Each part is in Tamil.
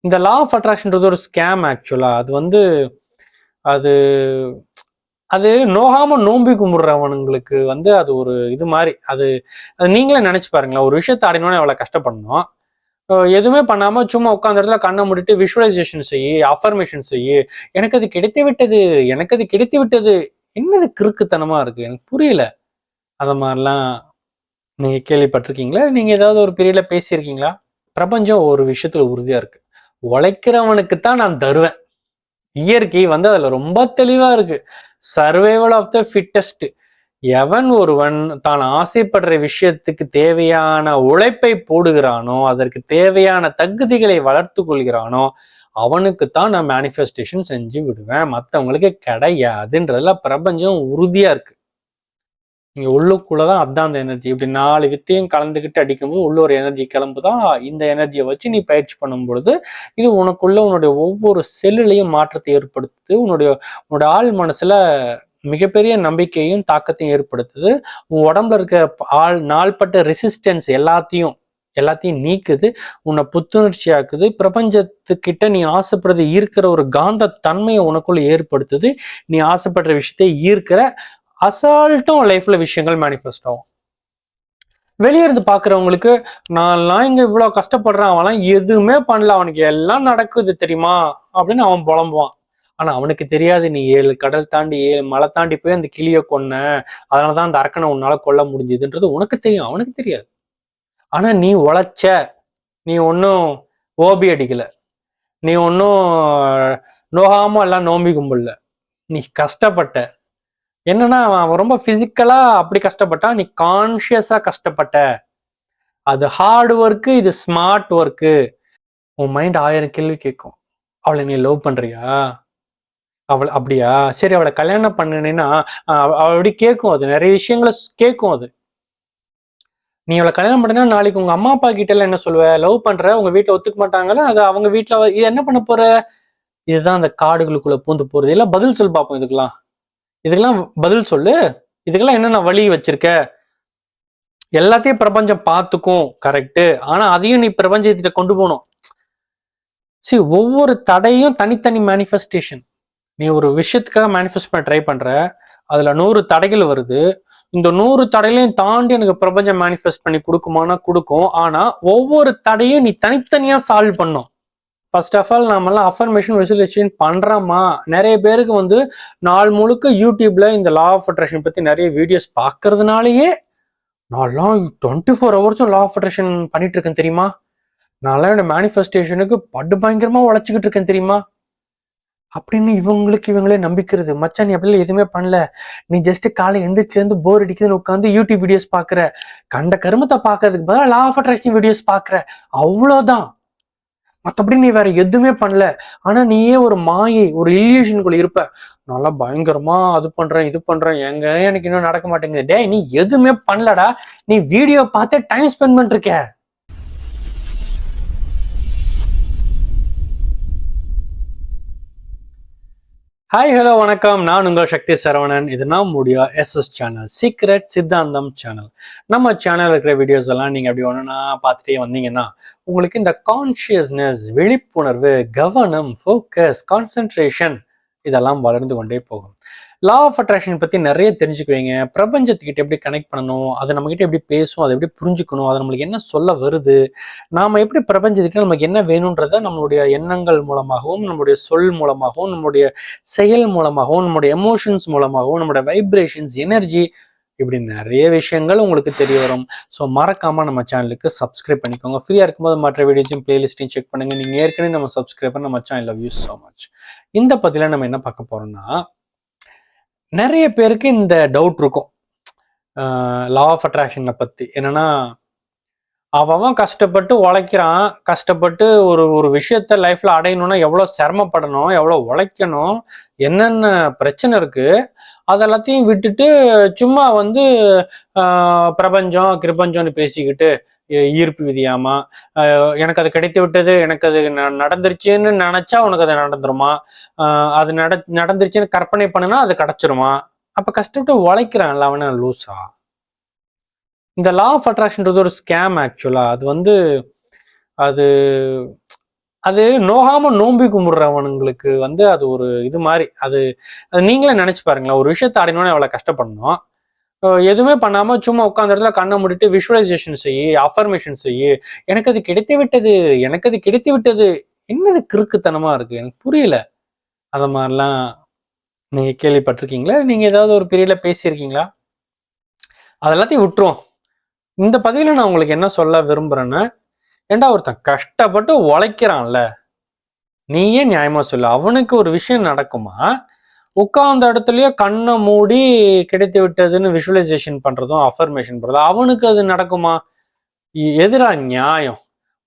இந்த லா ஆஃப் அட்ராக்ஷன்றது ஒரு ஸ்கேம் ஆக்சுவலா. அது அது நோகாம நோம்பி கும்பிடுறவனுங்களுக்கு அது ஒரு இது மாதிரி. அது அது நீங்களே நினைச்சு பாருங்களேன். ஒரு விஷயத்தை அடையணும்னு எவ்வளவு கஷ்டப்படணும். எதுவுமே பண்ணாம சும்மா உட்காந்த இடத்துல கண்ணை மூடிட்டு விஷுவலைசேஷன் செய்யி, அஃபர்மேஷன் செய்யி, எனக்கு அது கிடைத்து விட்டது, எனக்கு அது கிடைத்து விட்டது. என்னது கிறுக்குத்தனமா இருக்கு, எனக்கு புரியல. அத மாதிரிலாம் நீங்க கேள்விப்பட்டிருக்கீங்களா? நீங்க ஏதாவது ஒரு பீரியட்ல பேசியிருக்கீங்களா? பிரபஞ்சம் ஒரு விஷயத்துல உறுதியா இருக்கு. உழைக்கிறவனுக்கு தான் நான் தருவேன். இயற்கை அதுல ரொம்ப தெளிவா இருக்கு. Survival of the fittest. எவன் ஒருவன் தான் ஆசைப்படுற விஷயத்துக்கு தேவையான உழைப்பை போடுகிறானோ, அதற்கு தேவையான தகுதிகளை வளர்த்து கொள்கிறானோ, அவனுக்குத்தான் நான் மேனிஃபெஸ்டேஷன் செஞ்சு விடுவேன். மற்றவங்களுக்கு கிடையாதுன்றதுல பிரபஞ்சம் உறுதியா இருக்கு. நீங்க உள்ளுக்குள்ளதான் அதான் அந்த எனர்ஜி. இப்படி 4 வித்தையும் கலந்துகிட்டு அடிக்கும்போது உள்ள ஒரு எனர்ஜி கிளம்புதான். இந்த எனர்ஜியை வச்சு நீ பயிற்சி பண்ணும் பொழுது இது உனக்குள்ள உன்னுடைய ஒவ்வொரு செல்லுலையும் மாற்றத்தை ஏற்படுத்துது. உன்னோட ஆள் மனசுல மிகப்பெரிய நம்பிக்கையும் தாக்கத்தையும் ஏற்படுத்துது. உன் உடம்புல இருக்க நாள்பட்ட ரெசிஸ்டன்ஸ் எல்லாத்தையும் நீக்குது. உன்னை புத்துணர்ச்சி ஆக்குது. பிரபஞ்சத்துக்கிட்ட நீ ஆசைப்படுறது ஈர்க்கிற ஒரு காந்த தன்மையை உனக்குள்ள ஏற்படுத்துது. நீ ஆசைப்படுற விஷயத்தை ஈர்க்கிற அசால்ட்டும் லைஃப்ல விஷயங்கள் மேனிஃபெஸ்ட் ஆகும். வெளியே இருந்து பாக்குறவங்களுக்கு நான்லாம் இங்க இவ்வளவு கஷ்டப்படுறான், அவன்லாம் எதுவுமே பண்ணல, அவனுக்கு எல்லாம் நடக்குது தெரியுமா அப்படின்னு அவன் புலம்புவான். ஆனா அவனுக்கு தெரியாது நீ 7 கடல் தாண்டி 7 மலை தாண்டி போய் அந்த கிளியை கொன்ன, அதனாலதான் அந்த அரக்கனை உன்னால கொல்ல முடிஞ்சதுன்றது உனக்கு தெரியும், அவனுக்கு தெரியாது. ஆனா நீ உழைச்ச, நீ ஒன்னும் ஓபி அடிக்கல, நீ ஒன்னும் நோகாம எல்லாம் நோம்பி கும்பல, நீ கஷ்டப்பட்ட. என்னன்னா அவன் ரொம்ப பிசிக்கலா அப்படி கஷ்டப்பட்டா, நீ கான்சியஸா கஷ்டப்பட்ட. அது ஹார்ட் ஒர்க்கு, இது ஸ்மார்ட் ஒர்க்கு. உன் மைண்ட் 1000 கேள்வி கேட்கும். அவளை நீ லவ் பண்றியா? அவள் அப்படியா, சரி அவளை கல்யாணம் பண்ணினா அப்படி கேட்கும். அது நிறைய விஷயங்களை கேட்கும். அது நீ அவளை கல்யாணம் பண்ணினா நாளைக்கு உங்க அம்மா அப்பா கிட்ட எல்லாம் என்ன சொல்லுவ? லவ் பண்ற, உங்க வீட்டுல ஒத்துக்க மாட்டாங்கல்ல, அது அவங்க வீட்டுல இது என்ன பண்ண போற? இதுதான் அந்த காடுகளுக்குள்ள பூந்து போறது. எல்லாம் பதில் சொல் பார்ப்போம். இதுக்கெல்லாம் பதில் சொல்லு. இதுக்கெல்லாம் என்னென்ன வழி வச்சிருக்க? எல்லாத்தையும் பிரபஞ்சம் பார்த்துக்கும், கரெக்டு. ஆனா அதையும் நீ பிரபஞ்சத்திட்ட கொண்டு போகணும். சரி, ஒவ்வொரு தடையும் தனித்தனி மேனிஃபெஸ்டேஷன். நீ ஒரு விஷயத்துக்காக மேனிஃபெஸ்ட் பண்ண ட்ரை பண்ற, அதுல 100 தடைகள் வருது. இந்த 100 தடைகளையும் தாண்டி எனக்கு பிரபஞ்சம் மேனிஃபெஸ்ட் பண்ணி கொடுக்குமானா கொடுக்கும். ஆனா ஒவ்வொரு தடையும் நீ தனித்தனியா சால்வ் பண்ணும். ஃபர்ஸ்ட் ஆஃப் ஆல் நாமெல்லாம் அஃபர்மேஷன் விசுவலைசேஷன் பண்றோமா? நிறைய பேருக்கு நாள் முழுக்க யூடியூப்ல இந்த லா ஆஃப் அட்ராக்ஷன் பத்தி நிறைய வீடியோஸ் பாக்குறதுனாலயே நான்லாம் 24 ஹவர்ஸும் லா ஆஃப் அட்ராக்ஷன் பண்ணிட்டு இருக்கேன் தெரியுமா? நான்லாம் என்னோட மேனிஃபெஸ்டேஷனுக்கு படு பயங்கரமா உழைச்சிக்கிட்டு இருக்கேன் தெரியுமா அப்படின்னு இவங்களே நம்பிக்கிறது. மச்சான் நீ அப்படிலாம் எதுவுமே பண்ணல, நீ ஜஸ்ட் காலை எந்திரிச்சு போர் அடிக்குதுன்னு உட்காந்து யூடியூப் வீடியோஸ் பாக்குற, கண்ட கருமத்தை பாக்குறதுக்கு பதிலா லா ஆஃப் அட்ராக்ஷன் வீடியோஸ் பாக்குற, அவ்வளவுதான். மற்றபடி நீ வேற எதுவுமே பண்ணல. ஆனா நீயே ஒரு மாயை, ஒரு இல்யூஷனுக்குள்ள இருப்ப. நல்லா பயங்கரமா அது பண்றேன் இது பண்றேன், எனக்கு இன்னும் நடக்க மாட்டேங்குது. டே நீ எதுவுமே பண்ணலடா, நீ வீடியோ பார்த்து டைம் ஸ்பெண்ட் பண்ணிருக்க. ஹாய் ஹலோ வணக்கம், நான் உங்கள் சக்தி சரவணன். இது நம்முடைய எஸ்எஸ் சேனல், சீக்ரெட் சித்தாந்தம் சேனல். நம்ம சேனல் இருக்கிற வீடியோஸ் எல்லாம் நீங்க அப்படி ஒண்ணுன்னா பார்த்துட்டே வந்தீங்கன்னா உங்களுக்கு இந்த கான்சியஸ்னஸ், விழிப்புணர்வு, கவனம், ஃபோக்கஸ், கான்சென்ட்ரேஷன் இதெல்லாம் வளர்ந்து கொண்டே போகும். லா ஆஃப் அட்ராக்ஷன் பத்தி நிறைய தெரிஞ்சுக்குவீங்க. பிரபஞ்சத்துக்கிட்ட எப்படி கனெக்ட் பண்ணணும், அதை நம்ம கிட்ட எப்படி பேசும், அதை எப்படி புரிஞ்சுக்கணும், அது நம்மளுக்கு என்ன சொல்ல வருது, நாம எப்படி பிரபஞ்சத்துக்கிட்ட நமக்கு என்ன வேணும்ன்றத நம்மளுடைய எண்ணங்கள் மூலமாகவும், நம்மளுடைய சொல் மூலமாகவும், நம்மளுடைய செயல் மூலமாகவும், நம்மளுடைய எமோஷன்ஸ் மூலமாகவும், நம்மளுடைய வைப்ரேஷன்ஸ், எனர்ஜி, இப்படி நிறைய விஷயங்கள் உங்களுக்கு தெரிய வரும். ஸோ மறக்காம நம்ம சேனலுக்கு சப்ஸ்கிரைப் பண்ணிக்கோங்க. ஃப்ரீயா இருக்கும்போது மற்ற வீடியோஸும் பிளேலிஸ்டையும் செக் பண்ணுங்க. நீங்க ஏற்கனவே நம்ம சப்ஸ்கிரைபர், நம்ம channel love you so much. இந்த பத்தில நம்ம என்ன பார்க்க போறோம்னா, நிறைய பேருக்கு இந்த டவுட் இருக்கும் லா ஆஃப் அட்ராக்ஷனை பத்தி. என்னன்னா அவன் கஷ்டப்பட்டு உழைக்கிறான், கஷ்டப்பட்டு ஒரு ஒரு விஷயத்த லைஃப்ல அடையணும்னா எவ்வளவு சிரமப்படணும், எவ்வளவு உழைக்கணும், என்னென்ன பிரச்சனை இருக்கு, அதெல்லாத்தையும் விட்டுட்டு சும்மா பிரபஞ்சம் கிருபஞ்சம்னு பேசிக்கிட்டு ஈர்ப்பு விதியாமா, எனக்கு அது கிடைத்து விட்டது, எனக்கு அது நடந்துருச்சுன்னு நினைச்சா உனக்கு அது நடந்துருமா, அது நடந்துருச்சுன்னு கற்பனை பண்ணுனா அது கிடைச்சிருமா? அப்ப கஷ்டப்பட்டு உழைக்கிறான்ல அவன லூசா? இந்த லா ஆஃப் அட்ராக்ஷன்றது ஒரு ஸ்கேம் ஆக்சுவலா. அது அது நோகாம நோம்பி கும்பிடுறவனுங்களுக்கு வந்து அது ஒரு இது மாதிரி. அது நீங்களே நினைச்சு பாருங்களேன், ஒரு விஷயத்த அடையணும்னு எவ்வளவு கஷ்டப்படணும். எதுவுமே பண்ணாம சும்மா உட்காந்த இடத்துல கண்ணை மூடிட்டு விஷுவலைசேஷன் செய்யி, அஃபர்மேஷன் செய்யி, எனக்கு அது கிடைத்து விட்டது, எனக்கு அது கிடைத்து விட்டது. என்னது கிறுக்குத்தனமா இருக்கு, எனக்கு புரியல. அத மாதிரிலாம் நீங்க கேள்விப்பட்டிருக்கீங்களா? நீங்க ஏதாவது ஒரு பீரியட்ல பேசியிருக்கீங்களா? அதெல்லாத்தையும் விட்டுருவோம். இந்த பதிவுல நான் உங்களுக்கு என்ன சொல்ல விரும்புறேன்னா, ஏண்டா ஒருத்தன் கஷ்டப்பட்டு உழைக்கிறான்ல, நீ ஏன் நியாயமா சொல்லு. அவனுக்கு ஒரு விஷயம் நடக்குமா, உட்கார்ந்த இடத்துலயே கண்ணை மூடி கிடைத்து விட்டதுன்னு விஷுவலைசேஷன் பண்றதும் அஃபர்மேஷன் பண்றதும் அவனுக்கு அது நடக்குமா? எதிரா நியாயம்?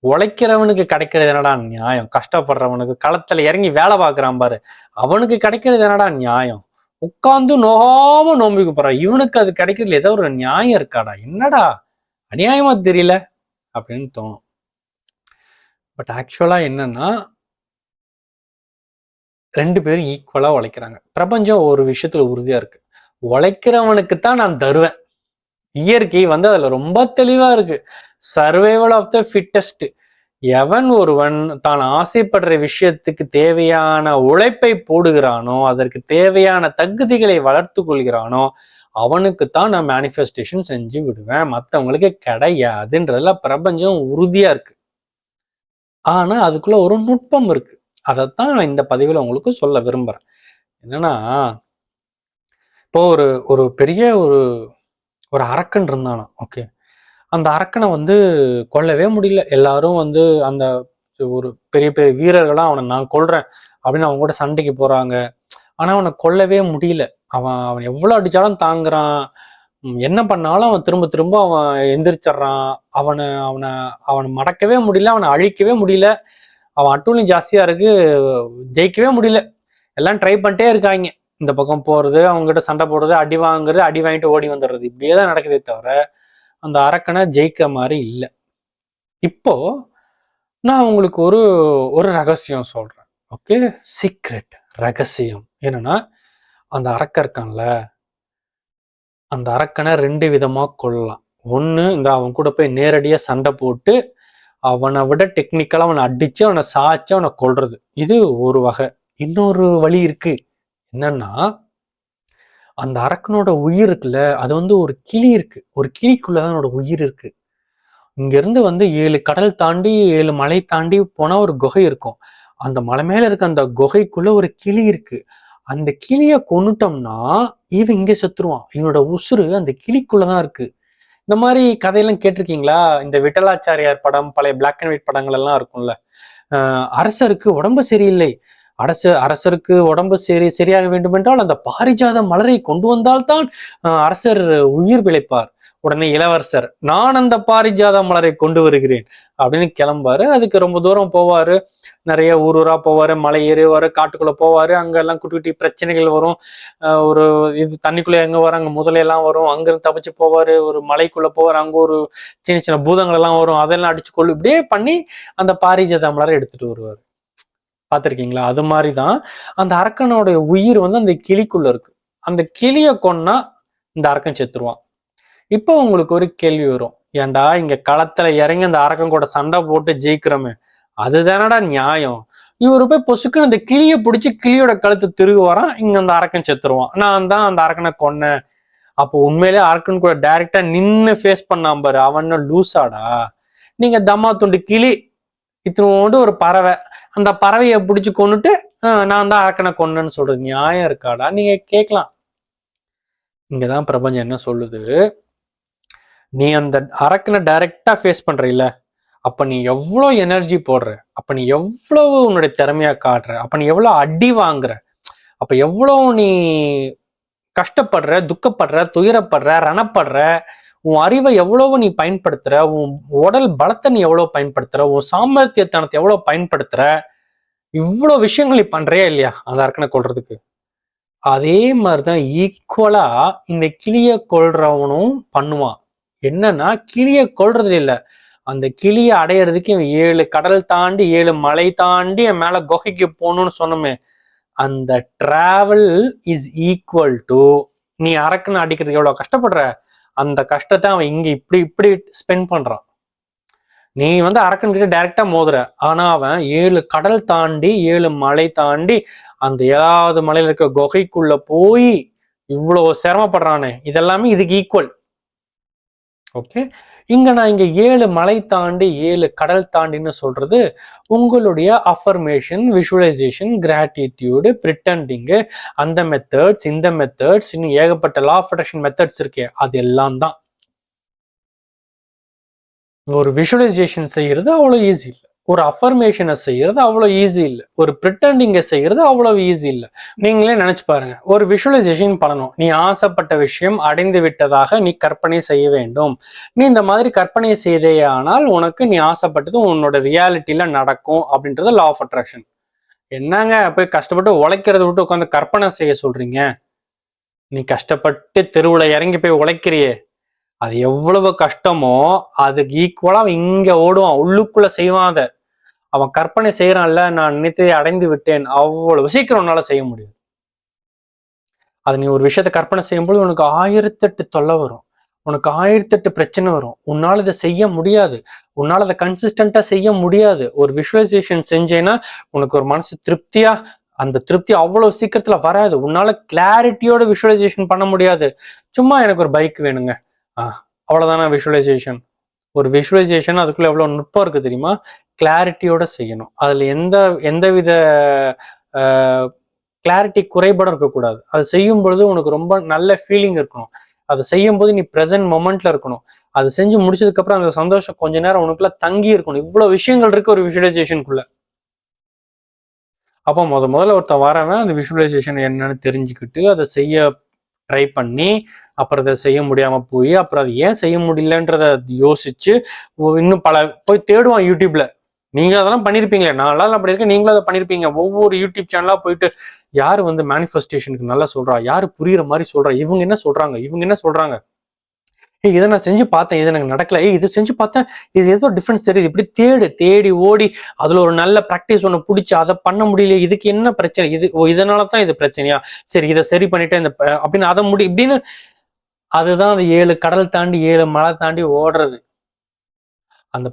உழைக்கிறவனுக்கு கிடைக்கிறது என்னடா நியாயம்? கஷ்டப்படுறவனுக்கு களத்துல இறங்கி வேலை பார்க்கறான் பாரு, அவனுக்கு கிடைக்கிறது என்னடா நியாயம்? உட்கார்ந்து நோகாம நோம்பிக்கு போறான், இவனுக்கு அது கிடைக்கிறதுல ஏதோ ஒரு நியாயம் இருக்காடா, என்னடா அநியாயமா தெரியல அப்படின்னு தோணும். பட் ஆக்சுவலா என்னன்னா, ரெண்டு பேரும் ஈக்குவலா உழைக்கிறாங்க. பிரபஞ்சம் ஒரு விஷயத்துல உறுதியா இருக்கு, உழைக்கிறவனுக்கு தான் நான் தருவேன். இயற்கை வந்து அதுல ரொம்ப தெளிவா இருக்கு. Survival of the fittest. எவன் ஒருவன் தான் ஆசைப்படுற விஷயத்துக்கு தேவையான உழைப்பை போடுகிறானோ, அதற்கு தேவையான தகுதிகளை வளர்த்து கொள்கிறானோ, அவனுக்குத்தான் நான் மேனிஃபெஸ்டேஷன் செஞ்சு விடுவேன், மற்றவங்களுக்கு கிடையாதுன்றதுல பிரபஞ்சம் உறுதியா இருக்கு. ஆனா அதுக்குள்ள ஒரு நுட்பம் இருக்கு. அதைத்தான் நான் இந்த பதிவுல உங்களுக்கு சொல்ல விரும்புறேன். என்னன்னா, இப்போ ஒரு ஒரு பெரிய ஒரு ஒரு அரக்கன் இருந்தானா, ஓகே, அந்த அரக்கனை வந்து கொல்லவே முடியல. எல்லாரும் வந்து அந்த ஒரு பெரிய பெரிய வீரர்களா அவனை நான் கொல்றேன் அப்படின்னு அவங்க கூட சண்டைக்கு போறாங்க. ஆனா அவனை கொல்லவே முடியல. அவன் அவன் எவ்வளவு அடிச்சாலும் தாங்குறான். என்ன பண்ணாலும் அவன் திரும்ப திரும்ப அவன் எந்திரிச்சிடுறான். அவனை அவனை அவனை மடக்கவே முடியல, அவனை அழிக்கவே முடியல. அவன் அட்டூழியம் ஜாஸ்தியா இருக்கு, ஜெயிக்கவே முடியல. எல்லாம் ட்ரை பண்ணிட்டே இருக்காங்க. இந்த பக்கம் போறது, அவங்க கிட்ட சண்டை போடுறது, அடி வாங்குறது, அடி வாங்கிட்டு ஓடி வந்துடுறது, இப்படியேதான் நடக்குதே தவிர அந்த அரக்கனை ஜெயிக்கிற மாதிரி இல்லை. இப்போ நான் உங்களுக்கு ஒரு ஒரு ரகசியம் சொல்றேன், ஓகே? சீக்ரெட், ரகசியம் என்னன்னா, அந்த அரக்கன் இருக்கான்ல, அந்த அரக்கனை ரெண்டு விதமா கொள்ளலாம். ஒண்ணு, இந்த அவன் கூட போய் நேரடியா சண்டை போட்டு அவனை விட டெக்னிக்கலா அவனை அடிச்சு அவனை சாய்ச்சு அவனை கொல்றது, இது ஒரு வகை. இன்னொரு வழி இருக்கு. என்னன்னா, அந்த அரக்கனோட உயிர் இருக்குல்ல, அது வந்து ஒரு கிளி இருக்கு, ஒரு கிளிக்குள்ளதான் அவனோட உயிர் இருக்கு. இங்க இருந்து வந்து 7 கடல் தாண்டி 7 மலை தாண்டி போனா ஒரு குகை இருக்கும். அந்த மலை மேல இருக்க அந்த குகைக்குள்ள ஒரு கிளி இருக்கு. அந்த கிளிய கொன்னுட்டோம்னா இவன் இங்க செத்துருவான். இவனோட உசுறு அந்த கிளிக்குள்ளதான் இருக்கு. இந்த மாதிரி கதையெல்லாம் கேட்டிருக்கீங்களா? இந்த விட்டலாச்சாரியார் படம், பழைய பிளாக் அண்ட் ஒயிட் படங்கள் எல்லாம் இருக்கும்ல. அரசருக்கு உடம்பு சரியில்லை, அரசருக்கு உடம்பு சரியாக வேண்டும் என்றால் அந்த பாரிஜாத மலரை கொண்டு வந்தால்தான் அரசர் உயிர் பிழைப்பார். உடனே இளவரசர், நான் அந்த பாரிஜாத மலரை கொண்டு வருகிறேன் அப்படின்னு கிளம்பாரு. அதுக்கு ரொம்ப தூரம் போவாரு, நிறைய ஊரா போவாரு, மலை ஏறுவாரு, காட்டுக்குள்ள போவாரு. அங்க எல்லாம் குட்டி குட்டி பிரச்சனைகள் வரும். ஒரு இது தண்ணிக்குள்ள எங்க வரும், அங்க முதலையெல்லாம் வரும், அங்கிருந்து தப்பிச்சு போவாரு. ஒரு மலைக்குள்ள போவாரு, அங்க ஒரு சின்ன சின்ன பூதங்கள் எல்லாம் வரும், அதெல்லாம் அடிச்சு கொள்ளு, இப்படியே பண்ணி அந்த பாரிஜாத மலரை எடுத்துட்டு வருவாரு. பார்த்திருக்கீங்களா? அது மாதிரிதான் அந்த அரக்கனோட உயிர் வந்து அந்த கிளிக்குள்ள இருக்கு. அந்த கிளிய கொன்னா இந்த அரக்கன் செத்துருவான். இப்போ உங்களுக்கு ஒரு கேள்வி வரும், ஏன்டா இங்க களத்துல இறங்கி அந்த அரக்கன் கூட சண்டை போட்டு ஜெயிக்கிறோமே, அதுதானடா நியாயம்? இவரு போய் பொசுக்குன்னு அந்த கிளிய பிடிச்சி கிளியோட கழுத்து திருகு வரான், இங்க அந்த அரக்கன் செத்துருவான். நான் தான் அந்த அரக்கனை கொன்னேன். அப்போ உண்மையிலேயே அரக்கன் கூட டைரக்டா நின்னு ஃபேஸ் பண்ணாம பாரு, அவன் லூசாடா? நீங்க தம்மா துண்டு கிளி, இத்தனோண்டு ஒரு பறவை, அந்த பறவையை பிடிச்சு கொண்டுட்டு நான் தான் அரக்கனை கொன்னேன்னு சொல்றது நியாயம் இருக்காடா? நீங்க கேட்கலாம். இங்கதான் பிரபஞ்சம் என்ன சொல்லுது, நீ அந்த அரக்கனை டைரக்டா ஃபேஸ் பண்ற இல்ல, அப்ப நீ எவ்வளவு எனர்ஜி போடுற, அப்ப நீ எவ்வளவு உன்னுடைய திறமையா காட்டுற, அப்ப நீ எவ்வளவு அடி வாங்குற, அப்ப எவ்வளவு நீ கஷ்டப்படுற, துக்கப்படுற, துயரப்படுற, ரணப்படுற, உன் அறிவை எவ்வளவு நீ பயன்படுத்துற, உன் உடல் பலத்தை நீ எவ்வளவு பயன்படுத்துற, உன் சாமர்த்தியத்தனத்தை எவ்வளவு பயன்படுத்துற, இவ்வளவு விஷயங்கள் நீ பண்றியா இல்லையா அந்த அரக்கனை கொல்றதுக்கு? அதே மாதிரிதான் ஈக்குவலா இந்த கிளிய கொல்றவனும் பண்ணுவான். என்னன்னா, கிளிய கொல்றது இல்ல, அந்த கிளிய அடையிறதுக்கு 7 கடல் தாண்டி 7 மலை தாண்டி என் மேல குகைக்கு போகணும்னு சொன்னோமே, அந்த டிராவல் இஸ் ஈக்குவல் டு நீ அரக்கனை அடிக்கிறதுக்கு எவ்வளவு கஷ்டப்படுற, அந்த கஷ்டத்தை அவன் இங்க இப்படி இப்படி ஸ்பெண்ட் பண்றான். நீ வந்து அரக்கன் கிட்ட டைரக்டா மோதுற, ஆனா அவன் 7 கடல் தாண்டி 7 மலை தாண்டி அந்த 7வது மலையில இருக்க குகைக்குள்ள போய் இவ்வளவு சிரமப்படுறானே, இதெல்லாமே இதுக்கு ஈக்குவல். ஓகே, இங்க நான் இங்க 7 மலை தாண்டி 7 கடல் தாண்டின்னு சொல்றது உங்களுடைய அஃபர்மேஷன், விஷுவலைசேஷன், கிராட்டிடியூடு, பிரிட்டண்டிங்கு, அந்த மெத்தட்ஸ், இந்த மெத்தட்ஸ், இன்னும் ஏகப்பட்ட லா ஆஃப் அட்ராக்ஷன் மெத்தட்ஸ் இருக்கே, அது எல்லாம் தான். ஒரு விஷுவலைசேஷன் செய்யறது அவ்வளோ ஈஸி இல்லை, ஒரு அஃபர்மேஷனை செய்யறது அவ்வளோ ஈஸி இல்லை, ஒரு பிரிட்டண்டிங்கை செய்யறது அவ்வளவு ஈஸி இல்லை. நீங்களே நினைச்சு பாருங்க, ஒரு விஷுவலைசேஷன் பண்ணணும். நீ ஆசைப்பட்ட விஷயம் அடைந்து விட்டதாக நீ கற்பனை செய்ய வேண்டும். நீ இந்த மாதிரி கற்பனை செய்தே ஆனால் உனக்கு நீ ஆசைப்பட்டது உன்னோட ரியாலிட்டியில நடக்கும் அப்படின்றது லா ஆஃப் அட்ராக்ஷன். என்னங்க போய் கஷ்டப்பட்டு உழைக்கிறத விட்டு உட்காந்து கற்பனை செய்ய சொல்றீங்க? நீ கஷ்டப்பட்டு தெருவுல இறங்கி போய் உழைக்கிறியே, அது எவ்வளவு கஷ்டமோ அதுக்கு ஈக்குவலா இங்க ஓடுவான், உள்ளுக்குள்ள செய்வான். அதை அவன் கற்பனை செய்யறான்ல, நான் நினைத்ததை அடைந்து விட்டேன், அவ்வளவு சீக்கிரம் உன்னால செய்ய முடியும். அது நீ ஒரு விஷயத்த கற்பனை செய்யும்போது உனக்கு 1008 தொல்லை வரும், உனக்கு 1008 பிரச்சனை வரும், உன்னால இதை செய்ய முடியாது, உன்னால அதை கன்சிஸ்டண்டா செய்ய முடியாது. ஒரு விஷுவலைசேஷன் செஞ்சேன்னா உனக்கு ஒரு மனசு திருப்தியா, அந்த திருப்தி அவ்வளவு சீக்கிரத்துல வராது. உன்னால கிளாரிட்டியோட விஷுவலைசேஷன் பண்ண முடியாது. சும்மா எனக்கு ஒரு பைக் வேணுங்க, அவ்வளவுதானா விஷுவலைசேஷன்? ஒரு விஷுவலைசேஷன் அதுக்குள்ள எவ்வளவு நுட்பம் இருக்கு தெரியுமா? கிளாரிட்டியோட செய்யணும். அதுல எந்தவித கிளாரிட்டி குறைபாடும் இருக்கக்கூடாது. அது செய்யும் பொழுது உனக்கு ரொம்ப நல்ல ஃபீலிங் இருக்கணும். அதை செய்யும் போது நீ ப்ரெசன்ட் மொமெண்ட்ல இருக்கணும். அது செஞ்சு முடிச்சதுக்கு அப்புறம் அந்த சந்தோஷம் கொஞ்ச நேரம் உனக்குள்ள தங்கி இருக்கணும். இவ்வளவு விஷயங்கள் இருக்கு ஒரு விஷுவலைசேஷனுக்குள்ள. அப்போ முதல்ல ஒருத்தன் வரவன் அந்த விஷுவலைசேஷன் என்னன்னு தெரிஞ்சுக்கிட்டு அதை செய்ய ட்ரை பண்ணி, அப்புறம் அதை செய்ய முடியாம போய், அப்புறம் அது ஏன் செய்ய முடியலன்றத யோசிச்சு இன்னும் பல போய் தேடுவான் யூடியூப்ல. நீங்க அதெல்லாம் பண்ணிருப்பீங்களே, நான் அப்படி இருக்கேன், நீங்களும் அதை பண்ணிருப்பீங்க. ஒவ்வொரு யூடியூப் சேனலா போயிட்டு யாரு வந்து மேனிஃபெஸ்டேஷனுக்கு நல்லா சொல்றா, யாரு புரியுற மாதிரி சொல்றா, இவங்க என்ன சொல்றாங்க, இவங்க என்ன சொல்றாங்க, இதை நான் செஞ்சு பார்த்தேன், இது எனக்கு நடக்கல, இது செஞ்சு பார்த்தேன், இது ஏதோ டிஃபரன்ஸ் தெரியுது, இப்படி தேடி ஓடி அதுல ஒரு நல்ல ப்ராக்டிஸ் ஒன்று பிடிச்சி அதை பண்ண முடியல, இதுக்கு என்ன பிரச்சனை, இது இதனாலதான் இது பிரச்சனையா, சரி இதை சரி பண்ணிட்டு இந்த அப்படின்னு அதை இப்படின்னு. அதுதான் அந்த 7 கடல் தாண்டி 7 மலை தாண்டி ஓடுறது. அந்த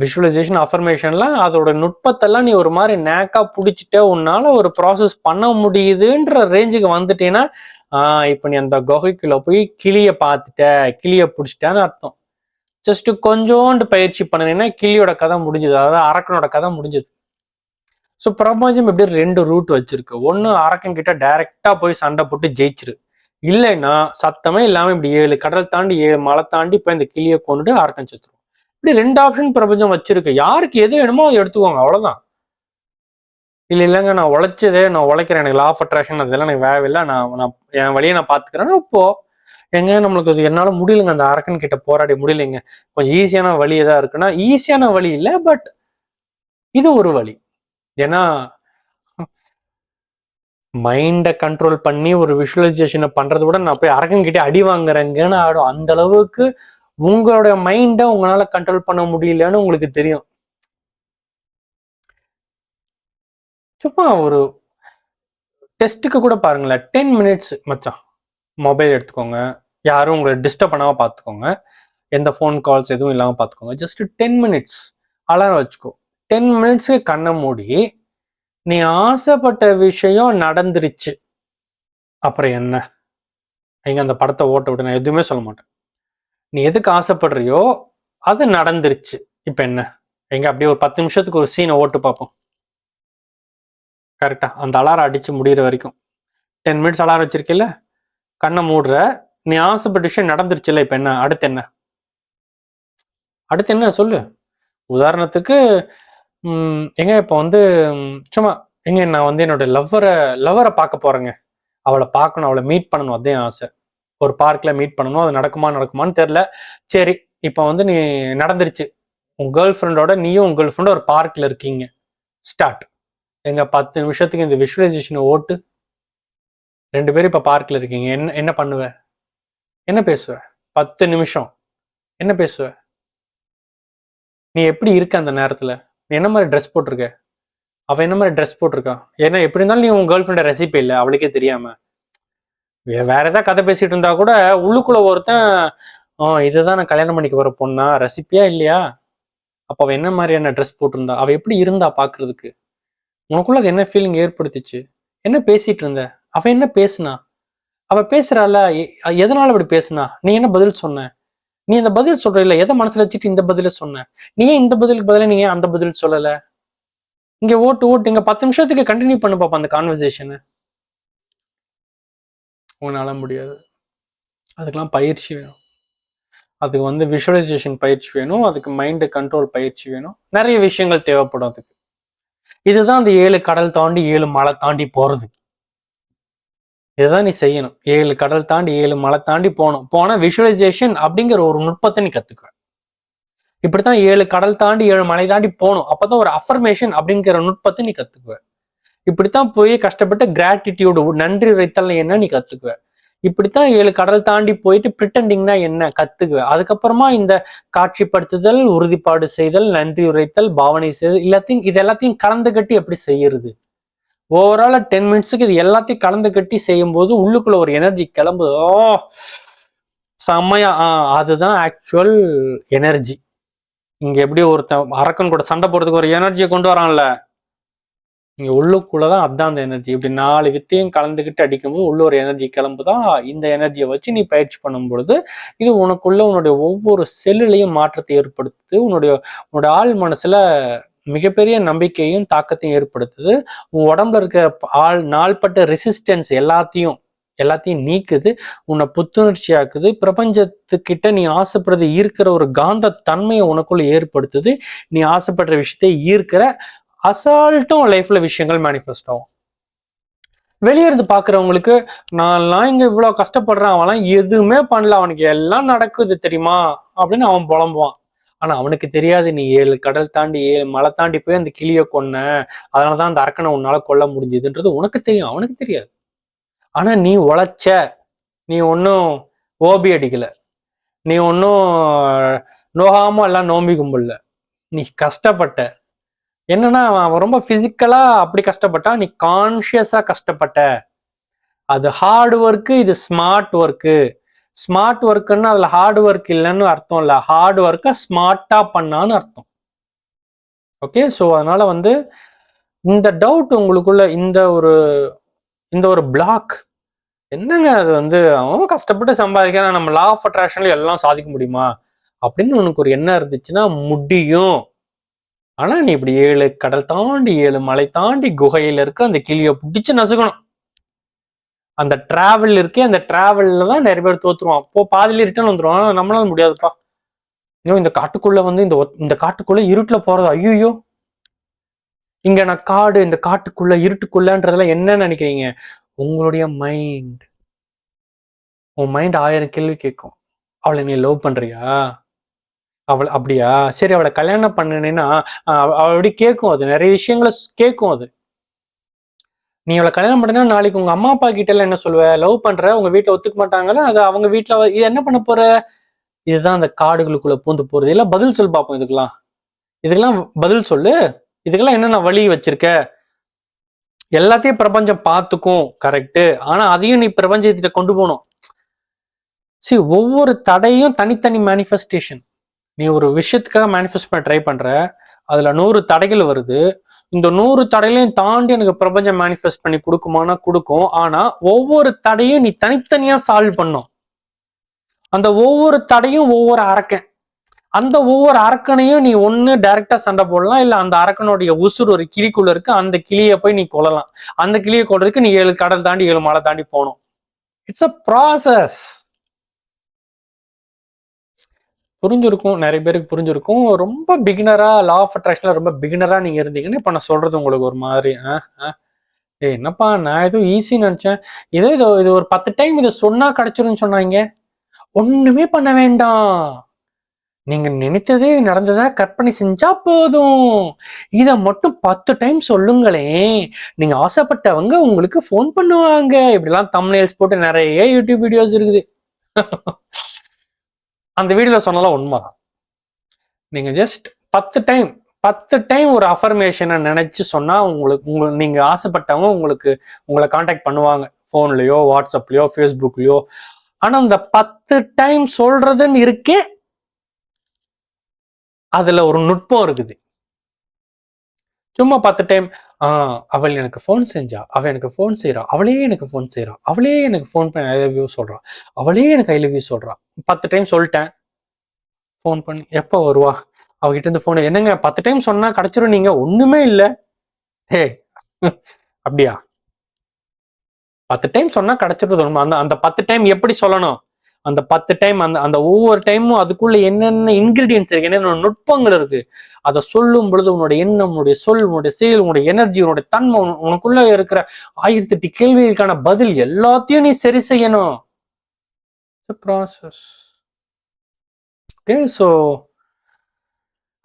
விஷுவலைசேஷன் அஃபர்மேஷன்லாம் அதோட நுட்பத்தெல்லாம் நீ ஒரு மாதிரி நேக்கா பிடிச்சிட்ட, உன்னால ஒரு ப்ராசஸ் பண்ண முடியுதுன்ற ரேஞ்சுக்கு வந்துட்டேன்னா இப்ப நீ அந்த குகைக்குள்ள போய் கிளிய பார்த்துட்ட, கிளிய பிடிச்சிட்டான்னு அர்த்தம். ஜஸ்ட் கொஞ்சோண்டு பயிற்சி பண்ணினீங்கன்னா கிளியோட கதை முடிஞ்சது, அதாவது அரக்கனோட கதை முடிஞ்சது. ஸோ பிரபஞ்சம் எப்படி 2 ரூட் வச்சிருக்கு. ஒன்னு அரக்கன் கிட்ட டைரக்டா போய் சண்டை போட்டு ஜெயிச்சிரு, இல்லைன்னா சத்தமே இல்லாம இப்படி 7 கடல் தாண்டி 7 மலை தாண்டி போய் இந்த கிளியை கொண்டுட்டு அரக்கன் செத்துரும். இப்படி 2 ஆப்ஷன் பிரபஞ்சம் வச்சிருக்கு. யாருக்கு எது வேணுமோ அதை எடுத்துக்கோங்க, அவ்வளவுதான். இல்லைங்க நான் உழைச்சதே, நான் உழைக்கிறேன், எனக்கு லா ஆஃப் அட்ராக்ஷன் அதெல்லாம் எனக்கு வேலையில்லை, நான் என் வழியை நான் பாத்துக்கிறேன்னா இப்போ எங்க நம்மளுக்கு அது என்னால முடியலைங்க, அந்த அரக்கன் கிட்ட போராடி முடியலைங்க, கொஞ்சம் ஈஸியான வழி ஏதாவது இருக்குன்னா, ஈஸியான வழி இல்லை, பட் இது ஒரு வழி. ஏன்னா மைண்டை கண்ட்ரோல் பண்ணி ஒரு விஷுவலைசேஷனை பண்றதை விட நான் போய் அரக்கன் கிட்டே அடி வாங்குறேங்கன்னு ஆடும். அந்த அளவுக்கு உங்களோட மைண்டை உங்களால கண்ட்ரோல் பண்ண முடியலன்னு உங்களுக்கு தெரியும். சும்மா ஒரு டெஸ்ட்டுக்கு கூட பாருங்களேன், 10 மினிட்ஸ் மச்சான் மொபைல் எடுத்துக்கோங்க, யாரும் உங்களை டிஸ்டர்ப் பண்ணாம பார்த்துக்கோங்க, எந்த ஃபோன் கால்ஸ் எதுவும் இல்லாம பார்த்துக்கோங்க. ஜஸ்ட் 10 மினிட்ஸ் அலாரம் வச்சுக்கோ. 10 மினிட்ஸ்க்கு கண்ணை மூடி, நீ ஆசைப்பட்ட விஷயம் நடந்துருச்சு, அப்புறம் என்ன? எங்க அந்த படத்தை ஓட்ட விட்டு நான் எதுவுமே சொல்ல மாட்டேன். நீ எதுக்கு ஆசைப்படுறியோ அது நடந்துருச்சு, இப்ப என்ன? எங்க அப்படியே ஒரு 10 நிமிஷத்துக்கு ஒரு சீனை ஓட்டு பார்ப்போம். கரெக்டா அந்த அலாரம் அடிச்சு முடிகிற வரைக்கும் 10 மினிட்ஸ் அலாரம் வச்சிருக்கல, கண்ணை மூடுற, நீ ஆசைப்பட்ட விஷயம் நடந்துருச்சுல்ல, இப்ப என்ன? அடுத்து என்ன சொல்லு. உதாரணத்துக்கு எங்க இப்ப வந்து சும்மா எங்க நான் வந்து என்னோட லவ்வரை பார்க்க போறேங்க, அவளை பார்க்கணும், அவளை மீட் பண்ணணும், அதே ஆசை. ஒரு பார்க்ல மீட் பண்ணணும், அது நடக்குமான்னு தெரியல. சரி இப்ப வந்து நீ நடந்துருச்சு, உன் கேர்ள் ஃப்ரெண்டோட நீயும் உன் கேர்ள் ஃப்ரெண்டோட ஒரு பார்க்ல இருக்கீங்க. ஸ்டார்ட். எங்க 10 நிமிஷத்துக்கு இந்த விஷுவலைசேஷனை ஓட்டு. 2 பேரும் இப்ப பார்க்ல இருக்கீங்க, என்ன பண்ணுவ, என்ன பேசுவ? 10 நிமிஷம் என்ன பேசுவ? நீ எப்படி இருக்க அந்த நேரத்துல? நீ என்ன மாதிரி ட்ரெஸ் போட்டிருக்க? அவ என்ன மாதிரி ட்ரெஸ் போட்டிருக்கா? ஏன்னா எப்படி இருந்தாலும் நீ உன் கேர்ள் ஃப்ரெண்டை ரெசிப்பே இல்லை, அவளுக்கே தெரியாம. வேற ஏதாவது கதை பேசிட்டு இருந்தா கூட உள்ளுக்குள்ள ஒருத்தன் இதுதான் நான் கல்யாணம் பண்ணிக்க போற பொண்ணா, ரெசிப்பியா இல்லையா? அப்ப அவ என்ன மாதிரியான ட்ரெஸ் போட்டிருந்தா, அவ எப்படி இருந்தா பாக்குறதுக்கு, உனக்குள்ள அது என்ன ஃபீலிங் ஏற்படுத்திச்சு, என்ன பேசிட்டு இருந்த, அவ என்ன பேசுனா, அவ பேசுறால எதனால அப்படி பேசுனா, நீ என்ன பதில் சொன்ன, நீ இந்த பதில் சொல்ற இல்ல எதை மனசுல வச்சுட்டு இந்த பதில சொன்ன, நீ ஏன் இந்த பதிலுக்கு பதிலா நீ ஏன் அந்த பதில் சொல்லல, இங்க ஓட்டு இங்க 10 நிமிஷத்துக்கு கண்டினியூ பண்ணு பாப்பா அந்த கான்வர்சேஷன். உங்களால முடியாது. அதுக்கெல்லாம் பயிற்சி வேணும். அதுக்கு வந்து விஷுவலைசேஷன் பயிற்சி வேணும், அதுக்கு மைண்ட் கண்ட்ரோல் பயிற்சி வேணும், நிறைய விஷயங்கள் தேவைப்படும் அதுக்கு. இதுதான் அந்த 7 கடல் தாண்டி 7 மலை தாண்டி போறது. இதுதான் நீ செய்யணும். 7 கடல் தாண்டி 7 மலை தாண்டி போனா விஷுவலைசேஷன் அப்படிங்கிற ஒரு நுட்பத்தை நீ கத்துக்குவ. இப்படித்தான் 7 கடல் தாண்டி 7 மலை தாண்டி போகணும். அப்பதான் ஒரு அஃபர்மேஷன் அப்படிங்கிற நுட்பத்தை நீ கத்துக்குவ. இப்படித்தான் போய் கஷ்டப்பட்டு கிராட்டிடியூடு நன்றி உரைத்தல் என்ன நீ கத்துக்குவ. இப்படித்தான் 7 கடல் தாண்டி போயிட்டு பிரிட்டண்டிங்னா என்ன கத்துக்குவ. அதுக்கப்புறமா இந்த காட்சிப்படுத்துதல், உறுதிப்பாடு செய்தல், நன்றி உரைத்தல், பாவனை செய்தல், இது எல்லாத்தையும் கலந்து கட்டி எப்படி செய்யறது. ஓவரால் 10 மினிட்ஸுக்கு இது எல்லாத்தையும் கலந்து கட்டி செய்யும் போது உள்ளுக்குள்ள ஒரு எனர்ஜி கிளம்புது. செம்மையா. அதுதான் ஆக்சுவல் எனர்ஜி. இங்க எப்படி ஒருத்தன் அரக்கன் கூட சண்டை போடுறதுக்கு ஒரு எனர்ஜியை கொண்டு வரான்ல, இங்க உள்ளுக்குள்ளதான் அதான் அந்த எனர்ஜி. இப்படி 4 வித்தையும் கலந்துகிட்டு அடிக்கும்போது உள்ள ஒரு எனர்ஜி கிளம்புதான். இந்த எனர்ஜியை வச்சு நீ பயிற்சி பண்ணும் பொழுது இது உனக்குள்ள உன்னுடைய ஒவ்வொரு செல்லுலையும் மாற்றத்தை ஏற்படுத்துது. உன்னுடைய ஆள் மனசுல மிகப்பெரிய நம்பிக்கையும் தாக்கத்தையும் ஏற்படுத்துது. உன் உடம்புல இருக்க நாள்பட்ட ரெசிஸ்டன்ஸ் எல்லாத்தையும் நீக்குது. உன்னை புத்துணர்ச்சி ஆக்குது. பிரபஞ்சத்துக்கிட்ட நீ ஆசைப்படுறது ஈர்க்கிற ஒரு காந்த தன்மையை உனக்குள்ள ஏற்படுத்துது. நீ ஆசைப்படுற விஷயத்தை ஈர்க்கிற அசால்ட்டும் லைஃப்ல விஷயங்கள் மேனிஃபெஸ்ட் ஆகும். வெளியே இருந்து பாக்குறவங்களுக்கு நான் இங்க இவ்வளவு கஷ்டப்படுறேன், அவன்லாம் எதுவுமே பண்ணல, அவனுக்கு எல்லாம் நடக்குது தெரியுமா அப்படின்னு அவன் புலம்புவான். ஆனா அவனுக்கு தெரியாது நீ 7 கடல் தாண்டி 7 மலை தாண்டி போய் அந்த கிளியை கொன்ன, அதனாலதான் அந்த அரக்கனை உன்னால கொல்ல முடிஞ்சதுன்றது உனக்கு தெரியும், அவனுக்கு தெரியாது. ஆனா நீ உழைச்ச, நீ ஒன்னும் ஓபி அடிக்கல, நீ ஒன்னும் நோகாம எல்லாம் நோம்பி கும்பல, நீ கஷ்டப்பட்ட. என்னன்னா அவன் ரொம்ப பிசிக்கலா அப்படி கஷ்டப்பட்டா, நீ கான்சியஸா கஷ்டப்பட்ட. அது ஹார்ட் ஒர்க்கு, இது ஸ்மார்ட் ஒர்க்கு. ஸ்மார்ட் ஒர்க்குன்னா அதுல ஹார்ட் ஒர்க் இல்லைன்னு அர்த்தம் இல்ல, ஹார்ட் ஒர்க்கை ஸ்மார்ட்டா பண்ணான்னு அர்த்தம். ஓகே, ஸோ அதனால வந்து இந்த டவுட் உங்களுக்குள்ள இந்த ஒரு பிளாக் என்னங்க, அது வந்து அவன் கஷ்டப்பட்டு சம்பாதிக்கிறான், நம்ம லா ஆஃப் அட்ராக்ஷன்ல எல்லாம் சாதிக்க முடியுமா அப்படின்னு உனக்கு ஒரு எண்ணம் இருந்துச்சுன்னா முடியும். ஆனா நீ இப்படி 7 கடல் தாண்டி 7 மலை தாண்டி குகையில இருக்க அந்த கிளியை பிடிச்சு நசுக்கணும். அந்த டிராவல் இருக்கே, அந்த டிராவல்ல தான் நிறைய பேர் தோத்துருவான். அப்போ பாதியில ரிட்டர்ன் வந்துருவான். நம்மளால முடியாதுப்பா. ஐயோ இந்த காட்டுக்குள்ள வந்து இந்த காட்டுக்குள்ள இருட்டுல போறது, ஐயோ இங்க நான் காடு, இந்த காட்டுக்குள்ள இருட்டுக்குள்ளன்றதெல்லாம் என்ன நினைக்கிறீங்க? உங்களுடைய மைண்ட். உன் மைண்ட் 1000 கேள்வி கேட்கும். அவளை நீ லவ் பண்றியா, அவள் அப்படியா, சரி அவளை கல்யாணம் பண்ணினா அவள் அப்படி கேட்கும். அது நிறைய விஷயங்களை கேட்கும். அது நீ அவளை கல்யாணம் பண்ணினா நாளைக்கு உங்க அம்மா அப்பா கிட்ட எல்லாம் என்ன சொல்லுவ, லவ் பண்ற, உங்க வீட்டுல ஒத்துக்க மாட்டாங்கல்ல, அது அவங்க வீட்டுல என்ன பண்ண போற. இதுதான் அந்த காடுகளுக்குள்ள பூந்து போறது. எல்லாம் பதில் சொல்லு பார்ப்போம். இதுக்கெல்லாம் பதில் சொல்லு. இதுக்கெல்லாம் என்னென்ன வழி வச்சிருக்க. எல்லாத்தையும் பிரபஞ்சம் பார்த்துக்கும், கரெக்டு. ஆனா அதையும் நீ பிரபஞ்சத்திட்ட கொண்டு போகணும். சரி, ஒவ்வொரு தடையும் தனித்தனி மேனிஃபெஸ்டேஷன். நீ ஒரு விஷயத்துக்காக மேனிஃபெஸ்ட் பண்ண ட்ரை பண்ற, அதுல 100 தடைகள் வருது. இந்த 100 தடைகளையும் தாண்டி எனக்கு பிரபஞ்சம் மேனிஃபெஸ்ட் பண்ணி கொடுக்குமானா கொடுக்கும். ஆனா ஒவ்வொரு தடையும் நீ தனித்தனியா சால்வ் பண்ணும். அந்த ஒவ்வொரு தடையும் ஒவ்வொரு அரக்கன். அந்த ஒவ்வொரு அரக்கனையும் நீ ஒண்ணு டைரக்டா சண்டை போடலாம், இல்ல அந்த அரக்கனுடைய உசுறு ஒரு கிளிக்குள்ள இருக்கு, அந்த கிளியை போய் நீ கொல்லலாம். அந்த கிளியை கொள்றதுக்கு நீ 7 கடல் தாண்டி 7 மலை தாண்டி போகணும். It's a process. புரிஞ்சிருக்கும், நிறைய பேருக்கு புரிஞ்சிருக்கும். ரொம்ப பிகினரா, லா ஆஃப் அட்ராக்ஷன்ல ரொம்ப பிகினரா நீங்க இருந்தீங்கன்னு இப்ப நான் சொல்றது உங்களுக்கு ஒரு மாதிரி என்னப்பா நான் ஏதோ ஈஸின்னு நினைச்சேன். இது ஒரு 10 டைம் இதை சொன்னா கிடைச்சிருன்னு சொன்னாங்க. ஒண்ணுமே பண்ண வேண்டாம். நீங்க நினைத்ததே நடந்ததா கற்பனை செஞ்சா போதும். இத மட்டும் 10 டைம் சொல்லுங்களேன், நீங்க ஆசைப்பட்டவங்க உங்களுக்கு போன் பண்ணுவாங்க. இப்படிலாம் தம்ப்நெயில்ஸ் போட்டு நிறைய யூடியூப் வீடியோஸ் இருக்குது. அந்த வீடியோல சொன்னாலும் உண்மைதான். நீங்க ஜஸ்ட் 10 டைம் ஒரு அஃபர்மேஷனை நினைச்சு சொன்னா நீங்க ஆசைப்பட்டவங்க உங்களை கான்டாக்ட் பண்ணுவாங்க, போன்லயோ வாட்ஸ்அப்லயோ ஃபேஸ்புக்லயோ. ஆனா அந்த 10 டைம் சொல்றதுன்னு இருக்கே, அதுல ஒரு நுட்பம் இருக்குது. சும்மா 10 டைம் அவள் எனக்கு ஃபோன் செஞ்சா, அவ எனக்கு ஃபோன் செய்றா, அவளே எனக்கு ஃபோன் செய்றா, அவளே எனக்கு ஃபோன் பண்ணி ஐ லவ் யூ சொல்றா, அவளே எனக்கு ஐ லவ் யூ சொல்றா. 10 டைம் சொல்லிட்டேன். ஃபோன் பண்ணி எப்ப வருவா? அவகிட்ட இருந்து ஃபோன் என்னங்க 10 டைம் சொன்னா கிடைச்சிரும் நீங்க ஒண்ணுமே இல்ல. ஹே அப்படியா? 10 டைம் சொன்னா கிடைச்சிருது உண்மை. அந்த அந்த 10 டைம் எப்படி சொல்லணும்? அந்த 10 டைம் அந்த அந்த ஒவ்வொரு டைமும் அதுக்குள்ள என்னென்ன இன்கிரீடியன்ஸ் இருக்கு, என்னென்ன நுட்பங்கள் இருக்கு, அதை சொல்லும் பொழுது உன்னுடைய எண்ணம், உன்னுடைய சொல், உன்னுடைய செயல், உன்னுடைய எனர்ஜி, உன்னுடைய தன்மை, உனக்குள்ள இருக்கிற 1008 கேள்விகளுக்கான பதில் எல்லாத்தையும் நீ சரி செய்யணும். ப்ராசஸ். ஓகே, சோ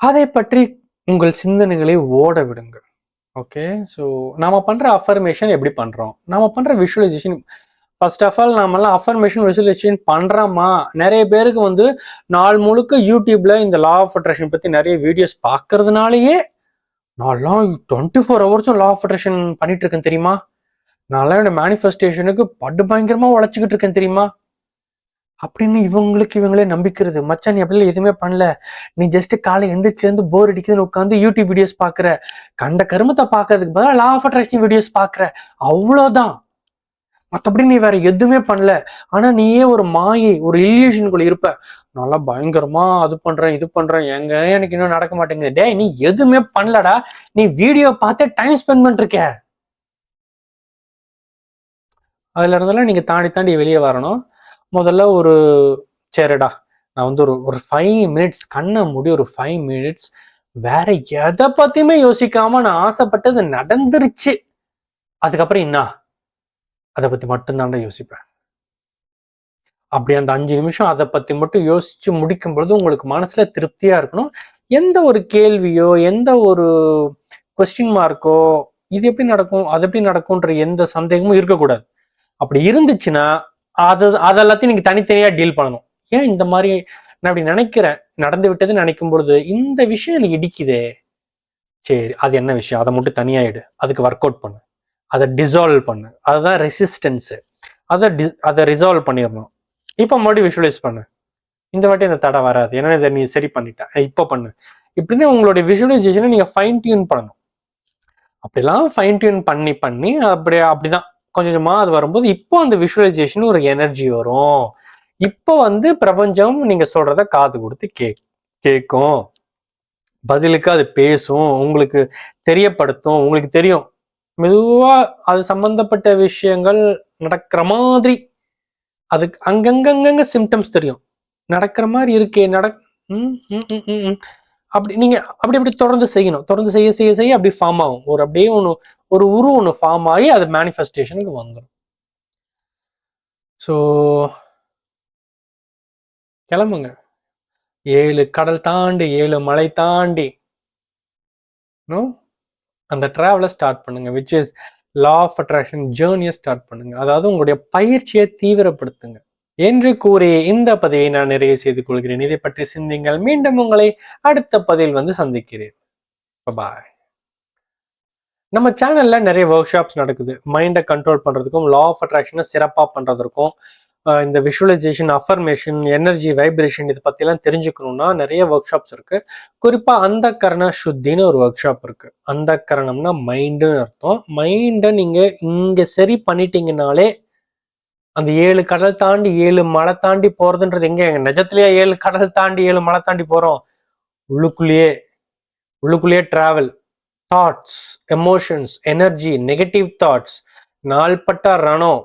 அதை பற்றி உங்கள் சிந்தனைகளை ஓட விடுங்கள். ஓகே, ஸோ நாம பண்ற அஃபர்மேஷன் எப்படி பண்றோம், நாம பண்ற விஷுவலைசேஷன். ஃபர்ஸ்ட் ஆஃப் ஆல் நாமெல்லாம் அஃபர்மேஷன் விஷுவலைசேஷன் பண்றோமா? நிறைய பேருக்கு வந்து நாள் முழுக்க யூடியூப்ல இந்த லா ஆஃப் அட்ராக்ஷன் பத்தி நிறைய வீடியோஸ் பார்க்கறதுனாலயே நான்லாம் 24 ஹவர்ஸும் லா ஆஃப் அட்ராக்ஷன் பண்ணிட்டு இருக்கேன் தெரியுமா, நான்லாம் என்னோட மேனிஃபெஸ்டேஷனுக்கு படு பயங்கரமா உழைச்சிக்கிட்டு இருக்கேன் தெரியுமா அப்படின்னு இவங்களே நம்பிக்கிறது. மச்சான் நீ அப்படிலாம் எதுவுமே பண்ணல, நீ ஜஸ்ட் காலை எந்திரிச்சு போர் அடிக்குதுன்னு உட்காந்து யூடியூப் வீடியோஸ் பாக்குற, கண்ட கருமத்தை பாக்குறதுக்கு பதிலாக லா ஆஃப் அட்ராக்ஷன் வீடியோஸ் பாக்குற, அவ்வளவுதான். மற்றபடி நீ வேற எதுவுமே பண்ணல. ஆனா நீயே ஒரு மாயை, ஒரு இல்யூஷனுக்குள்ள இருப்ப, நல்லா பயங்கரமா அது பண்றேன் இது பண்றேன், எங்க எனக்கு இன்னும் நடக்க மாட்டேங்குது. டே நீ எதுவுமே பண்ணலடா, நீ வீடியோ பார்த்தே டைம் ஸ்பெண்ட் பண்ணிருக்க. அதுல இருந்தாலும் நீங்க தாண்டி தாண்டி வெளியே வரணும். முதல்ல ஒரு சரிடா, நான் வந்து ஒரு 5 மினிட்ஸ் கண்ணை மூடி ஒரு 5 மினிட்ஸ் வேற எதை பத்தியுமே யோசிக்காம நான் ஆசைப்பட்டது நடந்துருச்சு, அதுக்கப்புறம் என்ன அதை பத்தி மட்டும்தான்டா யோசிப்பேன். அப்படி அந்த 5 நிமிஷம் அதை பத்தி மட்டும் யோசிச்சு முடிக்கும் பொழுது உங்களுக்கு மனசுல திருப்தியா இருக்கணும். எந்த ஒரு கேள்வியோ எந்த ஒரு கொஸ்டின் மார்க்கோ இது எப்படி நடக்கும் அது எப்படி நடக்கும்ன்ற எந்த சந்தேகமும் இருக்கக்கூடாது. அப்படி இருந்துச்சுன்னா அதெல்லாத்தையும் நீங்க தனித்தனியா டீல் பண்ணணும். ஏன் இந்த மாதிரி நான் அப்படி நினைக்கிறேன், நடந்து விட்டதுன்னு நினைக்கும் பொழுது இந்த விஷயம் எனக்கு இடிக்குதே, சரி அது என்ன விஷயம், அதை மட்டும் தனியாயிடு, அதுக்கு ஒர்க் அவுட் பண்ணு, அதை டிசால்வ் பண்ணு, அதுதான் ரெசிஸ்டன்ஸ், அதை ரிசால்வ் பண்ணிடணும். இப்போ மறுபடியும் விஷுவலைஸ் பண்ணு, இந்த வாட்டி அந்த தடை வராது, ஏன்னா இதை நீ சரி பண்ணிட்ட, இப்போ பண்ணு. இப்படின்னு உங்களுடைய விஷுவலைசேஷனை நீங்க ஃபைன் டியூன் பண்ணணும். அப்படிலாம் ஃபைன் டியூன் பண்ணி பண்ணி அப்படிதான் கொஞ்சம் கொஞ்சமா அது வரும்போது இப்போ அந்த விஷுவலைசேஷன் ஒரு எனர்ஜி வரும். இப்போ வந்து பிரபஞ்சம் நீங்க சொல்றத காது கொடுத்து கேட்கும், பதிலுக்கு அது பேசும், உங்களுக்கு தெரியப்படுத்தும். உங்களுக்கு தெரியும் மெதுவா அது சம்பந்தப்பட்ட விஷயங்கள் நடக்கிற மாதிரி, அதுக்கு அங்கங்க சிம்டம்ஸ் தெரியும், நடக்கிற மாதிரி இருக்கே அப்படி நீங்க அப்படி தொடர்ந்து செய்யணும். தொடர்ந்து செய்ய செய்ய செய்ய அப்படி ஃபார்ம் ஆகும், ஒரு அப்படியே ஒரு ஒன்று ஃபார்ம் ஆகி அது மேனிஃபெஸ்டேஷனுக்கு வந்துடும். ஸோ கிளம்புங்க, 7 கடல் தாண்டி 7 மலை தாண்டி அந்த டிராவலை ஸ்டார்ட் பண்ணுங்க, which is law of attraction ஜேர்னியை ஸ்டார்ட் பண்ணுங்க. அதாவது உங்களுடைய பயிற்சியை தீவிரப்படுத்துங்க என்று கூறி இந்த பதிவை நான் நிறைவு செய்து கொள்கிறேன். இதை பற்றி சிந்திங்கள். மீண்டும் உங்களை அடுத்த பதிவில் வந்து சந்திக்கிறேன். பாய். நம்ம சேனல்ல நிறைய ஒர்க் ஷாப்ஸ் நடக்குது, மைண்டை கண்ட்ரோல் பண்றதுக்கும் லா ஆஃப் அட்ராக்ஷனை சிறப்பாக பண்றதுக்கும், இந்த விஷுவலைசேஷன், அஃபர்மேஷன், எனர்ஜி, வைப்ரேஷன் இதை பத்திலாம் தெரிஞ்சுக்கணும்னா நிறைய ஒர்க் ஷாப்ஸ் இருக்கு. குறிப்பா அந்த கரண சுத்தின்னு ஒரு ஒர்க் ஷாப் இருக்கு. அந்த கரணம்னா மைண்டுன்னு அர்த்தம். மைண்டை நீங்க இங்க சரி பண்ணிட்டீங்கனாலே அந்த 7 கடல் தாண்டி 7 மலை தாண்டி போறதுன்றது எங்க நிஜத்திலேயே 7 கடல் தாண்டி 7 மலை தாண்டி போறோம், உள்ளுக்குள்ளேயே travel, thoughts, emotions, energy, negative thoughts, நாள்பட்ட ரணம்,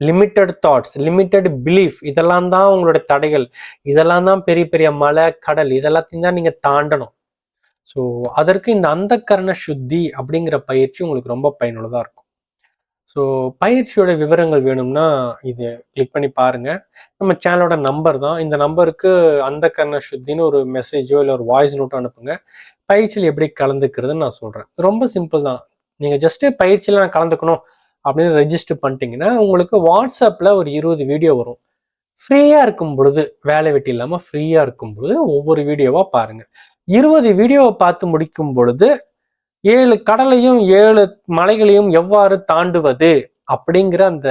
லிமிட்டட் தாட்ஸ், லிமிட்டட் பிலீஃப், இதெல்லாம் தான் உங்களோட தடைகள், இதெல்லாம் தான் பெரிய பெரிய மலை கடல், இதெல்லாத்தையும் தான் நீங்க தாண்டணும். ஸோ அதற்கு இந்த அந்த கரண சுத்தி அப்படிங்கிற பயிற்சி உங்களுக்கு ரொம்ப பயனுள்ளதா இருக்கும். ஸோ பயிற்சியோட விவரங்கள் வேணும்னா இது கிளிக் பண்ணி பாருங்க. நம்ம சேனலோட நம்பர் தான் இந்த நம்பருக்கு அந்த கரண சுத்தின்னு ஒரு மெசேஜோ இல்லை ஒரு வாய்ஸ் நோட்டோ அனுப்புங்க. பயிற்சியில் எப்படி கலந்துக்கிறதுன்னு நான் சொல்றேன். ரொம்ப சிம்பிள் தான். நீங்க ஜஸ்ட் பயிற்சியில் நான் கலந்துக்கணும் அப்படின்னு ரெஜிஸ்டர் பண்ணிட்டீங்கன்னா உங்களுக்கு வாட்ஸ்அப்ல ஒரு 20 வீடியோ வரும். ஃப்ரீயா இருக்கும் பொழுது, வேலை வெட்டி இல்லாம ஃப்ரீயா இருக்கும் பொழுது ஒவ்வொரு வீடியோவா பாருங்க. 20 வீடியோவை பார்த்து முடிக்கும் பொழுது 7 கடலையும் 7 மலைகளையும் எவ்வாறு தாண்டுவது அப்படிங்கிற அந்த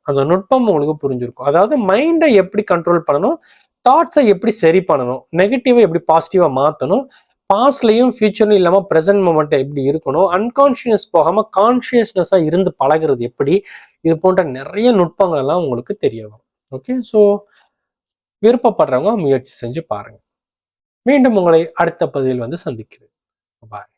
அந்த நுட்பம் உங்களுக்கு புரிஞ்சிருக்கும். அதாவது மைண்டை எப்படி கண்ட்ரோல் பண்ணணும், தாட்ஸை எப்படி சரி பண்ணணும், நெகட்டிவை எப்படி பாசிட்டிவா மாற்றணும், பாஸ்ட்லையும் ஃபியூச்சர்லையும் இல்லாம ப்ரெசன்ட் மூமெண்ட் எப்படி இருக்கணும், அன்கான்ஷியஸ் போகாம கான்ஷியஸ்னஸா இருந்து பழகிறது எப்படி, இது போன்ற நிறைய நுட்பங்கள் எல்லாம் உங்களுக்கு தெரிய வரும். ஓகே, ஸோ விருப்பப்படுறவங்க முயற்சி செஞ்சு பாருங்க. மீண்டும் உங்களை அடுத்த பதிவில் வந்து சந்திக்கிறேன். பாய்.